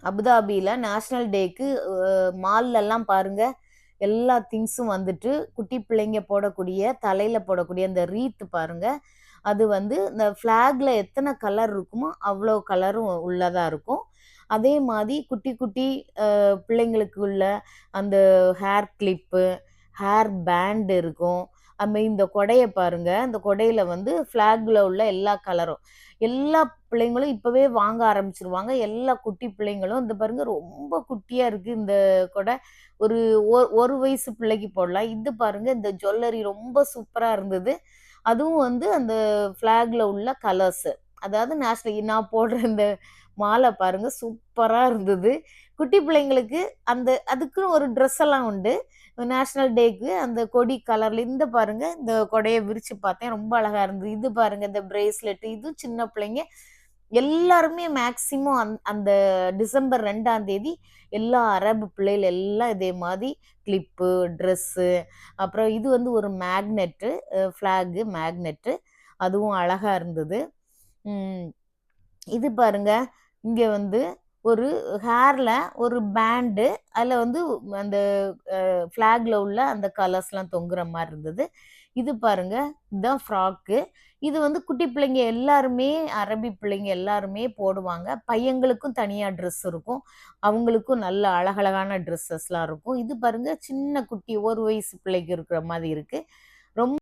அபுதாபியில் நேஷ்னல் டேக்கு மால்லெல்லாம் பாருங்க, எல்லா திங்ஸும் வந்துட்டு குட்டி பிள்ளைங்க போடக்கூடிய தலையில் போடக்கூடிய அந்த ரீத்து பாருங்க, அது வந்து இந்த ஃப்ளாக்ல எத்தனை கலர் இருக்குமோ அவ்வளோ கலரும் உள்ளதாக இருக்கும். அதே மாதிரி குட்டி குட்டி பிள்ளைங்களுக்கு உள்ள அந்த ஹேர் கிளிப்பு, ஹேர் பேண்ட் இருக்கும். அதுமாதிரி இந்த கொடையை பாருங்க, இந்த கொடையில வந்து ஃப்ளாக்ல உள்ள எல்லா கலரும், எல்லா பிள்ளைங்களும் இப்போவே வாங்க ஆரம்பிச்சிருவாங்க. எல்லா குட்டி பிள்ளைங்களும் இந்த பாருங்க, ரொம்ப குட்டியாக இருக்குது இந்த கொடை. ஒரு ஒரு வயசு பிள்ளைக்கு போடலாம். இது பாருங்க, இந்த ஜுவல்லரி ரொம்ப சூப்பராக இருந்தது. அதுவும் வந்து அந்த ஃப்ளாக்ல உள்ள கலர்ஸு, அதாவது நேஷ்னல் நான் போடுற இந்த மாலை பாருங்க சூப்பராக இருந்தது. குட்டி பிள்ளைங்களுக்கு அந்த அதுக்குன்னு ஒரு ட்ரெஸ் எல்லாம் உண்டு நேஷ்னல் டேக்கு, அந்த கொடி கலர்ல. இந்த பாருங்க, இந்த கொடையை விரிச்சு பார்த்தேன், ரொம்ப அழகா இருந்தது. இது பாருங்க, இந்த பிரேஸ்லெட், இது சின்ன பிள்ளைங்க எல்லாருமே மேக்சிமம் அந்த டிசம்பர் 2ஆம் தேதி எல்லா அரபு பிள்ளைகள் எல்லாம் இதே மாதிரி கிளிப்பு, ட்ரெஸ்ஸு, அப்புறம் இது வந்து ஒரு மேக்னெட்டு, ஃப்ளாகு மேக்னெட்டு, அதுவும் அழகா இருந்தது. இது பாருங்க, இங்கே வந்து ஒரு ஹேரில் ஒரு பேண்டு, அதில் வந்து அந்த ஃப்ளாகில் உள்ள அந்த கலர்ஸ்லாம் தொங்குற மாதிரி இருந்தது. இது பாருங்க, இதுதான் ஃப்ராக்கு. இது வந்து குட்டி பிள்ளைங்க எல்லாருமே, அரபி பிள்ளைங்க எல்லாருமே போடுவாங்க. பையங்களுக்கும் தனியாக ட்ரெஸ் இருக்கும், அவங்களுக்கும் நல்ல அழகழகான ட்ரெஸ்ஸஸ்லாம் இருக்கும். இது பாருங்க, சின்ன குட்டி ஒரு வயசு பிள்ளைக்கு இருக்கிற மாதிரி இருக்குது. ரொம்ப